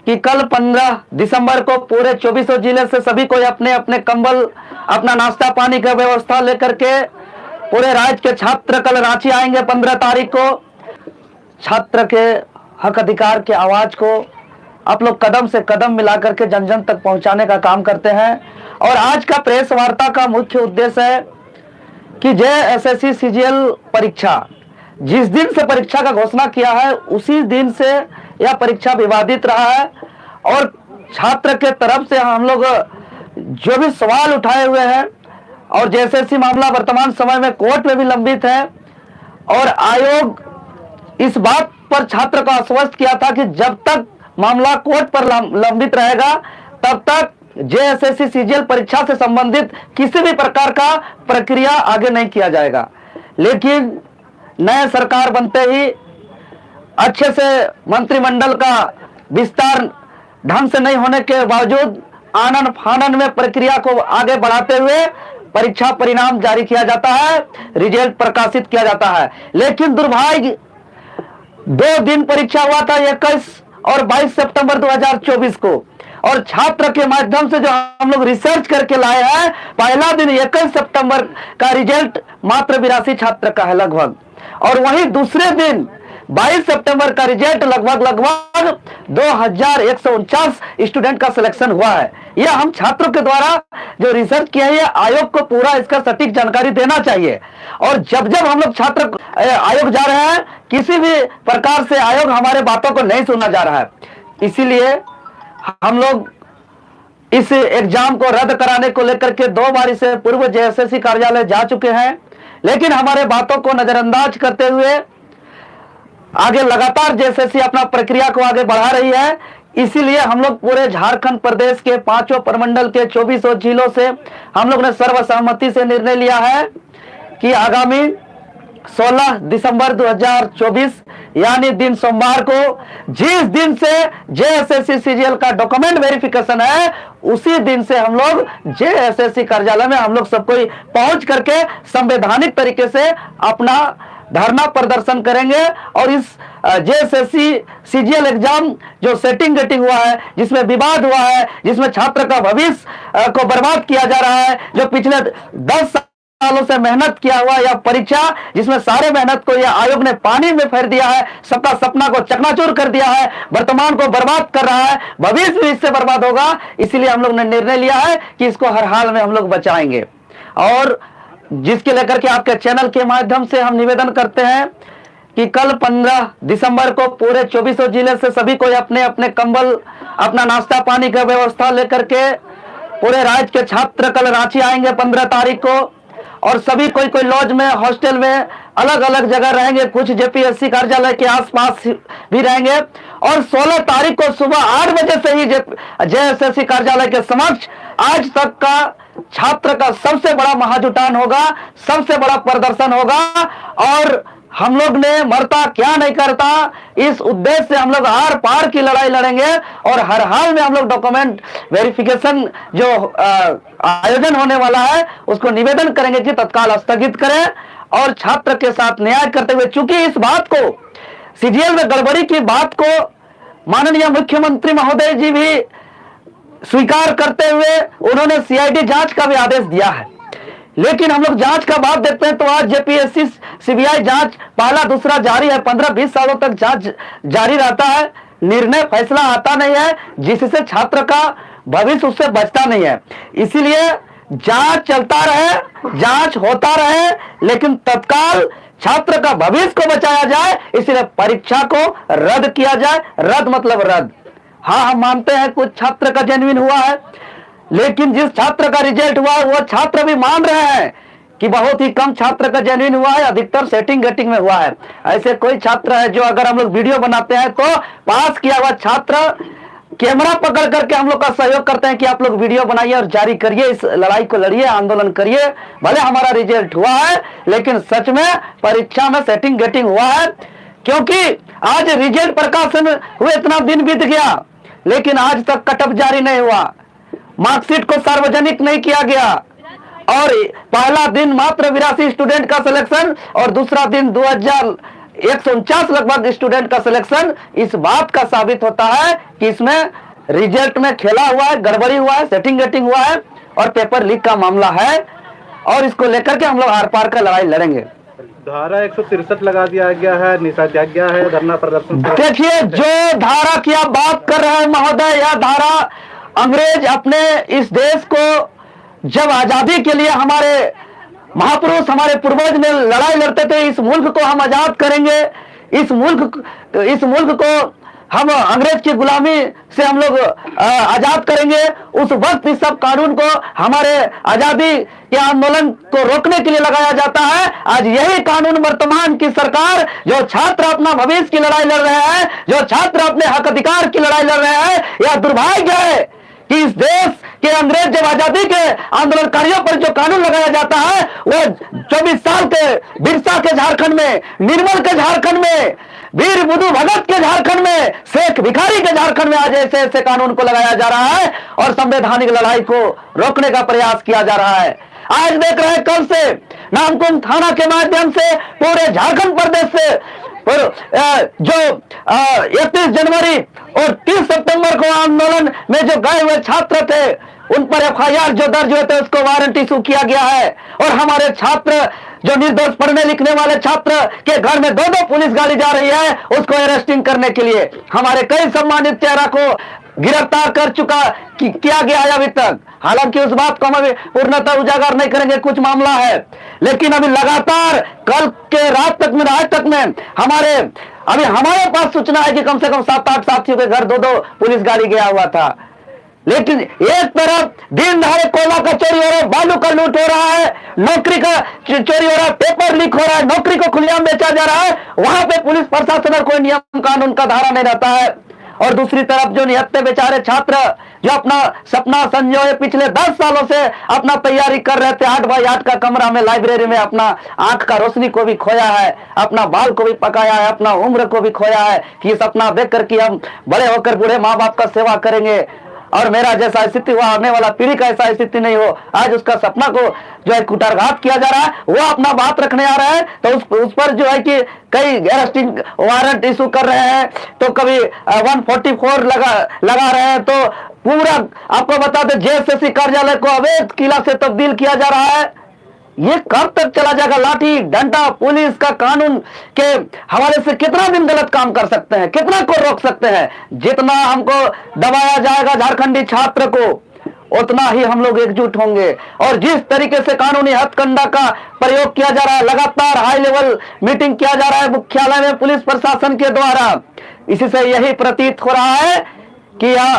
कि कल 15 दिसंबर को पूरे 24 जिले से सभी को अपने अपने कंबल, अपना नाश्ता पानी का व्यवस्था लेकर के पूरे राज्य के छात्र कल रांची आएंगे 15 तारीख को। छात्र के हक अधिकार के आवाज को आप लोग कदम से कदम मिलाकर के जन जन तक पहुंचाने का काम करते हैं। और आज का प्रेस वार्ता का मुख्य उद्देश्य है कि जेएसएससी सीजीएल परीक्षा जिस दिन से परीक्षा का घोषणा किया है उसी दिन से यह परीक्षा विवादित रहा है और छात्र के तरफ से हम लोग जो भी सवाल उठाए हुए हैं और जेएसएससी मामला वर्तमान समय में कोर्ट में भी लंबित है और आयोग इस बात पर छात्र को आश्वस्त किया था कि जब तक मामला कोर्ट पर लंबित रहेगा तब तक जेएसएससी सीजीएल परीक्षा से संबंधित किसी भी प्रकार का प्रक्रिया आगे नहीं किया जाएगा। लेकिन नए सरकार बनते ही अच्छे से मंत्रिमंडल का विस्तार ढंग से नहीं होने के बावजूद आनन फानन में प्रक्रिया को आगे बढ़ाते हुए परीक्षा परिणाम जारी किया जाता है, रिजल्ट प्रकाशित किया जाता है। लेकिन दुर्भाग्य 2 दिन परीक्षा हुआ था 21 और 22 सितंबर 2024 को और छात्र के माध्यम से जो हम लोग रिसर्च करके लाए हैं पहला दिन 21 सितंबर का रिजल्ट मात्र 82 छात्र का है लगभग और वहीं दूसरे दिन 22 सितंबर का रिजल्ट लगभग 2149 स्टूडेंट का सिलेक्शन हुआ है। यह हम छात्रों के द्वारा जो रिसर्च किया है आयोग को पूरा इसका सटीक जानकारी देना चाहिए। और जब जब हम लोग छात्र आयोग जा रहे हैं किसी भी प्रकार से आयोग हमारे बातों को नहीं सुनना जा रहा है, इसीलिए हम लोग इस एग्जाम को रद्द कराने को लेकर के 2 बार से पूर्व जेएसएससी कार्यालय जा चुके हैं, लेकिन हमारे बातों को नजरअंदाज करते हुए आगे लगातार जेएसएससी अपना प्रक्रिया को आगे बढ़ा रही है। इसीलिए हम लोग पूरे झारखंड प्रदेश के 5 प्रमंडल के 24 जिलों से हम लोग ने सर्वसम्मति से निर्णय लिया है कि आगामी 16 दिसंबर 2024 यानी दिन सोमवार को जिस दिन से जेएसएससी सीजीएल का डॉक्यूमेंट वेरिफिकेशन है उसी दिन से हम लोग जेएसएससी कार्यालय में हम लोग सब कोई पहुंच करके संवैधानिक तरीके से अपना धरना प्रदर्शन करेंगे। और इस जेएसएससी सीजीएल एग्जाम जो सेटिंग गेटिंग हुआ है, जिसमें विवाद हुआ है, जिसमें छात्र का भविष्य को बर्बाद किया जा रहा है, जो पिछले 10 सालों से मेहनत किया हुआ यह परीक्षा जिसमें सारे मेहनत को यह आयोग ने पानी में फेर दिया है, सबका सपना को चकनाचूर कर दिया है, वर्तमान को बर्बाद कर रहा है, भविष्य भी इससे बर्बाद होगा। इसीलिए हम लोग ने निर्णय लिया है कि इसको हर हाल में हम लोग बचाएंगे। और जिसके लेकर के आपके चैनल के माध्यम से हम निवेदन करते हैं कि कल 15 दिसंबर को पूरे 24 जिले से सभी को अपने अपने कंबल, अपना नाश्ता पानी का व्यवस्था लेकर के पूरे राज्य के छात्र कल रांची आएंगे 15 तारीख को और सभी कोई लॉज में, हॉस्टल में, अलग अलग जगह रहेंगे, कुछ जेपीएससी कार्यालय के आसपास भी रहेंगे। और 16 तारीख को सुबह 8 बजे से ही जेएसएससी कार्यालय के समक्ष आज तक का छात्र का सबसे बड़ा महाजुटान होगा, सबसे बड़ा प्रदर्शन होगा। और हम लोग ने मरता क्या नहीं करता इस उद्देश्य से हम लोग आर पार की लड़ाई लड़ेंगे और हर हाल में हम लोग डॉक्यूमेंट वेरिफिकेशन जो आयोजन होने वाला है उसको निवेदन करेंगे कि तत्काल स्थगित करें और छात्र के साथ न्याय करते हुए, चूंकि इस बात को सीजीएल में गड़बड़ी की बात को माननीय मुख्यमंत्री महोदय जी भी स्वीकार करते हुए उन्होंने सीआईडी जांच का भी आदेश दिया है। लेकिन हम लोग जांच का बात देखते हैं तो आज जेपीएससी सीबीआई जांच पहला दूसरा जारी है, 15-20 सालों तक जांच जारी रहता है, निर्णय फैसला आता नहीं है जिससे छात्र का भविष्य उससे बचता नहीं है। इसीलिए जांच चलता रहे, जांच होता रहे, लेकिन तत्काल छात्र का भविष्य को बचाया जाए, इसलिए परीक्षा को रद्द किया जाए। रद्द मतलब रद्द। हाँ, हम मानते हैं कुछ छात्र का जेन्युइन हुआ है, लेकिन जिस छात्र का रिजल्ट हुआ वो छात्र भी मान रहे हैं कि बहुत ही कम छात्र का जेन्युइन हुआ है, अधिकतर सेटिंग गेटिंग में हुआ है। ऐसे कोई छात्र है जो अगर हम लोग वीडियो बनाते हैं तो पास किया हुआ छात्र कैमरा पकड़ करके हम लोग का सहयोग करते हैं कि आप लोग वीडियो बनाइए और जारी करिए, इस लड़ाई को लड़िए, आंदोलन करिए। भले हमारा रिजल्ट हुआ है लेकिन सच में परीक्षा में सेटिंग गेटिंग हुआ है, क्योंकि आज रिजल्ट प्रकाशन हुए इतना दिन बीत गया लेकिन आज तक कटअप जारी नहीं हुआ, मार्कशीट को सार्वजनिक नहीं किया गया और पहला दिन मात्र 82 स्टूडेंट का सिलेक्शन और दूसरा दिन 149 लगभग स्टूडेंट का सिलेक्शन इस बात का साबित होता है कि इसमें रिजल्ट में खेला हुआ है, गड़बड़ी हुआ है, सेटिंग गेटिंग हुआ है और पेपर लीक का मामला है। और इसको लेकर के हम लोग आर पार का लड़ाई लड़ेंगे। धारा 163 लगा दिया गया है, निषेधाज्ञा है, धरना प्रदर्शन। देखिए, जो धारा की आप बात कर रहे हैं महोदय, यह धारा अंग्रेज अपने इस देश को जब आजादी के लिए हमारे महापुरुष, हमारे पूर्वज ने लड़ाई लड़ते थे, इस मुल्क को हम आजाद करेंगे, इस मुल्क को हम अंग्रेज की गुलामी से हम लोग आजाद करेंगे, उस वक्त इस सब कानून को हमारे आजादी के आंदोलन को रोकने के लिए लगाया जाता है। आज यही कानून वर्तमान की सरकार, जो छात्र अपना भविष्य की लड़ाई लड़ रहे हैं, जो छात्र अपने हक अधिकार की लड़ाई लड़ रहे हैं, यह दुर्भाग्य है कि इस देश के अंग्रेज जब आजादी के आंदोलनकारियों पर जो कानून लगाया जाता है, वो 24 साल के बिरसा के झारखंड में, निर्मल के झारखंड में, वीर बुद्धू भगत के झारखंड में, शेख भिखारी के झारखंड में आज ऐसे ऐसे कानून को लगाया जा रहा है और संवैधानिक लड़ाई को रोकने का प्रयास किया जा रहा है। आज देख रहे हैं, कल से नामकुम थाना के माध्यम से पूरे झारखंड प्रदेश से जो 31 जनवरी और 30 सितंबर को आंदोलन में जो गए हुए छात्र थे, उन पर FIR जो दर्ज हुए थे, उसको वारंट इशू किया गया है। और हमारे छात्र जो निर्दोष पढ़ने लिखने वाले छात्र के घर में 2-2 पुलिस गाड़ी जा रही है, उसको अरेस्टिंग करने के लिए हमारे कई सम्मानित चेहरा को गिरफ्तार कर चुका किया गया है अभी तक। हालांकि उस बात को हम अभी पूर्णतः उजागर नहीं करेंगे, कुछ मामला है, लेकिन अभी लगातार कल के रात तक में, आज तक में हमारे पास सूचना है कि कम से कम 7-8 साथियों के घर 2-2 पुलिस गाड़ी गया हुआ था। लेकिन एक तरफ दिन दहाड़े कोयला का चोरी हो रहा है, बालू का लूट हो रहा है, नौकरी का चोरी हो रहा है, पेपर लीक हो रहा है, नौकरी को खुलेआम बेचा जा रहा है, वहां पे पुलिस प्रशासन और कोई नियम कानून का धारा नहीं रहता है। और दूसरी तरफ जो निहत्थे बेचारे छात्र जो अपना सपना संजोए पिछले 10 सालों से अपना तैयारी कर रहे थे, 8x8 का कमरा में, लाइब्रेरी में, अपना आंख का रोशनी को भी खोया है, अपना बाल को भी पकाया है, अपना उम्र को भी खोया है कि सपना देख कर कि हम बड़े होकर बूढ़े माँ बाप का सेवा करेंगे और मेरा जैसा स्थिति हुआ, आने वाला पीढ़ी का ऐसा स्थिति नहीं हो। आज उसका सपना को जो है कुटारघात किया जा रहा है, वो अपना बात रखने आ रहा है, तो उस पर जो है कि कई अरेस्टिंग वारंट इशू कर रहे हैं, तो कभी 144 लगा रहे हैं। तो पूरा आपको बता दें, JSSC कार्यालय को अवैध किला से तब्दील किया जा रहा है। ये कब तक चला जाएगा? लाठी डंडा पुलिस का कानून के हवाले से कितना दिन गलत काम कर सकते हैं, कितना को रोक सकते हैं? जितना हमको दबाया जाएगा झारखंडी छात्र को, उतना ही हम लोग एकजुट होंगे। और जिस तरीके से कानूनी हथकंडा का प्रयोग किया जा रहा है, लगातार हाई लेवल मीटिंग किया जा रहा है मुख्यालय में पुलिस प्रशासन के द्वारा, इसी से यही प्रतीत हो रहा है कि यह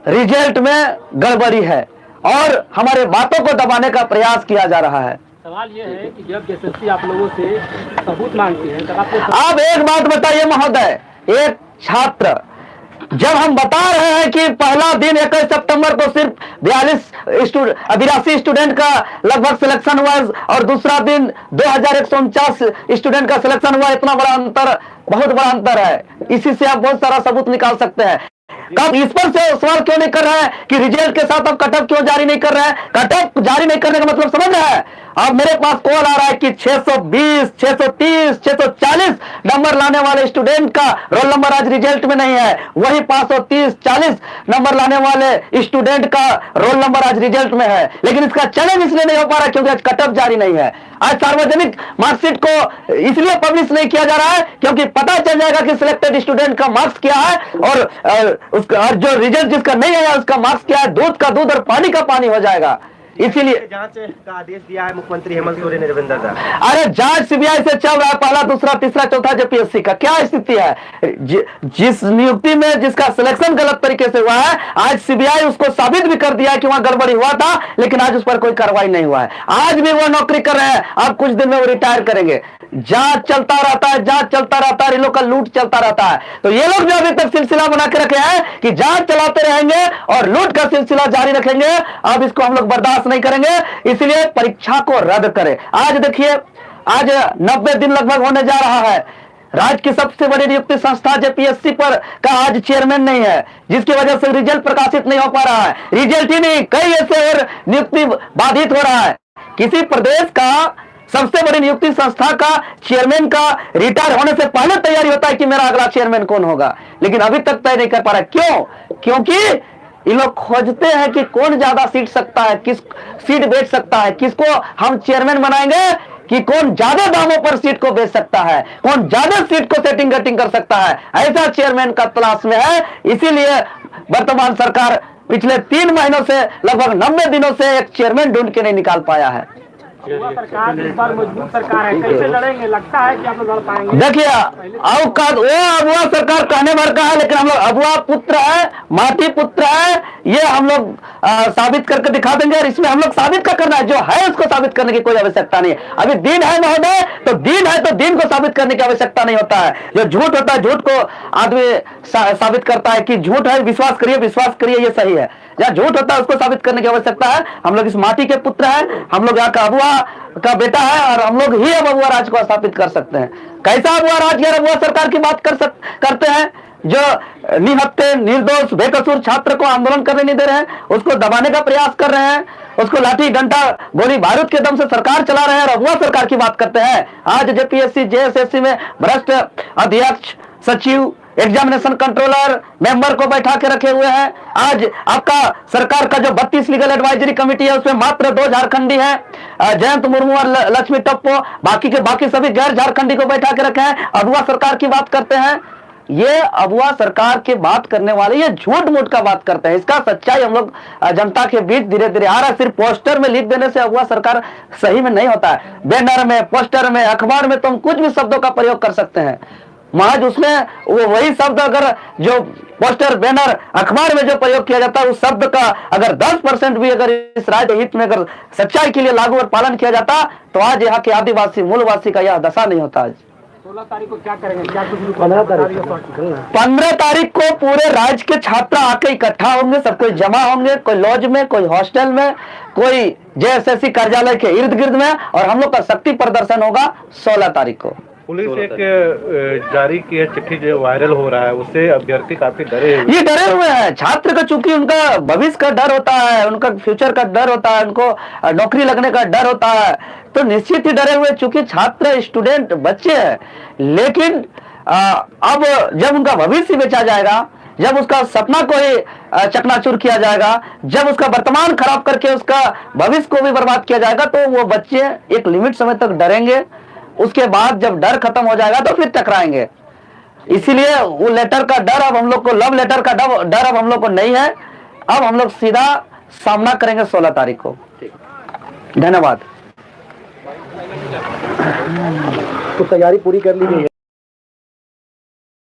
रिजल्ट में गड़बड़ी है और हमारे बातों को दबाने का प्रयास किया जा रहा है। सवाल ये है कि जब JSSC आप लोगों से सबूत मांगती है, तब आप एक बात बताइए महोदय, एक छात्र जब हम बता रहे हैं कि पहला दिन 21 सितंबर को सिर्फ 82 स्टूडेंट का लगभग सिलेक्शन हुआ और दूसरा दिन 2149 स्टूडेंट का सिलेक्शन हुआ, इतना बड़ा अंतर, बहुत बड़ा अंतर है। इसी से आप बहुत सारा सबूत निकाल सकते हैं। कब इस पर से सवाल क्यों नहीं कर रहा है कि रिजल्ट के साथ अब कटअप क्यों जारी नहीं कर रहा है? कटअप जारी नहीं करने का मतलब समझ रहा है? अब मेरे पास कॉल आ रहा है कि 620, 630, 640 नंबर लाने वाले स्टूडेंट का रोल नंबर आज रिजल्ट में नहीं है, वही 530-40 नंबर लाने वाले स्टूडेंट का रोल नंबर आज रिजल्ट में है। लेकिन इसका चैलेंज इसलिए नहीं हो पा रहा क्योंकि आज कटअप जारी नहीं है। आज सार्वजनिक मार्कशीट को इसलिए पब्लिश नहीं किया जा रहा है क्योंकि पता चल जाएगा कि सिलेक्टेड स्टूडेंट का मार्क्स क्या है और उसका जो रिजल्ट जिसका नहीं आया उसका मार्क्स क्या है, दूध का दूध और पानी का पानी हो जाएगा। इसीलिए जांच का आदेश दिया है मुख्यमंत्री हेमंत सोरेन ने रविंदर दा। अरे जांच CBI से चल रहा है, पहला दूसरा तीसरा चौथा JPSC का क्या स्थिति है? जिस नियुक्ति में जिसका सिलेक्शन गलत तरीके से हुआ है, आज CBI उसको साबित भी कर दिया है कि वहां गड़बड़ी हुआ था, लेकिन आज उस पर कोई कार्रवाई नहीं हुआ है। आज भी वो नौकरी कर रहे हैं, अब कुछ दिन में वो रिटायर करेंगे। जांच चलता रहता है, जांच चलता रहता है, इन लोग का लूट चलता रहता है। तो ये लोग जो अभी तक सिलसिला बना के रखे हैं कि जांच चलाते रहेंगे और लूट का सिलसिला जारी रखेंगे, अब इसको हम लोग बर्दाश्त नहीं करेंगे, इसलिए परीक्षा को रद्द करें। आज देखिए, आज 90 दिन लगभग होने जा रहा है। राज्य की सबसे बड़ी नियुक्ति संस्था JPSC पर का आज चेयरमैन नहीं है, जिसकी वजह से रिजल्ट प्रकाशित नहीं हो पा रहा है। रिजल्ट ही नहीं, कई ऐसे और नियुक्ति बाधित हो रहा है। किसी प्रदेश का सबसे बड़ी नियुक्ति संस्था का चेयरमैन का रिटायर होने से पहले तैयारी होता है कि मेरा अगला चेयरमैन कौन होगा, लेकिन अभी तक तय नहीं कर पा रहा। क्यों? क्योंकि ये लोग खोजते हैं कि कौन ज्यादा सीट सकता है, किस सीट बेच सकता है, किसको हम चेयरमैन बनाएंगे, कि कौन ज्यादा दामों पर सीट को बेच सकता है, कौन ज्यादा सीट को सेटिंग कटिंग कर सकता है, ऐसा चेयरमैन का तलाश में है। इसीलिए वर्तमान सरकार पिछले 3 महीनों से लगभग 90 दिनों से एक चेयरमैन ढूंढ के नहीं निकाल पाया है। सरकार इस बार मजबूत सरकार है, कैसे लड़ेंगे? लगता है कि आप लोग लड़ पाएंगे? देखिए, औकात वो अबुआ सरकार कहने भर का है, लेकिन हम लोग अबुआ पुत्र है, माटी पुत्र है, ये हम लोग साबित करके दिखा देंगे। और इसमें हम लोग साबित क्या करना है, जो है उसको साबित करने की कोई आवश्यकता नहीं है। अभी दिन है महोदय, तो दिन है तो दिन को साबित करने की आवश्यकता नहीं होता है। जो झूठ होता है, झूठ को आदमी साबित करता है कि झूठ है, विश्वास करिए ये सही है। जहाँ झूठ होता है उसको साबित करने की आवश्यकता है। हम लोग इस माटी के पुत्र हैं, हम लोग यहाँ का अबुआ का बेटा है, और हम लोग ही अब अबुआ राज को स्थापित कर सकते हैं। कैसा अबुआ राज? अबुआ सरकार की बात करते हैं, जो निहत्थे निर्दोष बेकसूर छात्र को आंदोलन करने नहीं दे रहे हैं, उसको दबाने का प्रयास कर रहे हैं, उसको लाठी डंडा गोली बारूद के दम से सरकार चला रहे हैं, और अबुआ सरकार की बात करते हैं। आज जेपीएससी जेएसएससी में भ्रष्ट अध्यक्ष, सचिव, एग्जामिनेशन कंट्रोलर, मेंबर को बैठा के रखे हुए हैं। आज आपका सरकार का जो 32 लीगल एडवाइजरी कमेटी है, उसमें मात्र 2 झारखंडी हैं, जयंत मुर्मू और लक्ष्मी टप्पो, बाकी सभी गैर झारखंडी को बैठा के रखे हैं। अबुआ सरकार की बात करते हैं। ये अबुआ सरकार की बात करने वाले ये झूठ मूठ का बात करते हैं। इसका सच्चाई हम लोग जनता के बीच धीरे धीरे आ रहा है। सिर्फ पोस्टर में लिख देने से अबुआ सरकार सही में नहीं होता है। बैनर में, पोस्टर में, अखबार में तुम कुछ भी शब्दों का प्रयोग कर सकते हैं, महज उसमें वो वही शब्द अगर जो पोस्टर, बैनर, अखबार में जो प्रयोग किया जाता है, उस शब्द का अगर 10% भी अगर इस राज्य हित में अगर सच्चाई के लिए लागू और पालन किया जाता, तो आज यहाँ के आदिवासी मूलवासी का यह दशा नहीं होता। आज 16 तारीख को क्या करेंगे? क्या कुछ 15 तारीख को पूरे राज्य के छात्र आके इकट्ठा होंगे, सब कोई जमा होंगे, कोई लॉज में, कोई हॉस्टल में, कोई जेएसएससी कार्यालय के इर्द गिर्द में, और हम लोग का शक्ति प्रदर्शन होगा 16 तारीख को। पुलिस एक जारी की है चिट्ठी जो वायरल हो रहा है, उससे अभ्यर्थी काफी डरे हुए। ये डरे हुए हैं छात्र का, चूंकि उनका भविष्य का डर होता है, उनका फ्यूचर का डर होता है, उनको नौकरी लगने का डर होता है, तो निश्चित ही डरे हुए, चूंकि छात्र स्टूडेंट बच्चे हैं। लेकिन अब जब उनका भविष्य बेचा जाएगा, जब उसका सपना को ही चकनाचूर किया जाएगा, जब उसका वर्तमान खराब करके उसका भविष्य को भी बर्बाद किया जाएगा, तो वो बच्चे एक लिमिट समय तक डरेंगे। उसके बाद जब डर खत्म हो जाएगा तो फिर टकराएंगे। इसीलिए वो लेटर का डर अब हम लोग को, लव लेटर का डर अब हम लोग को नहीं है। अब हम लोग सीधा सामना करेंगे 16 तारीख को। धन्यवाद। तो तैयारी पूरी कर ली गई है।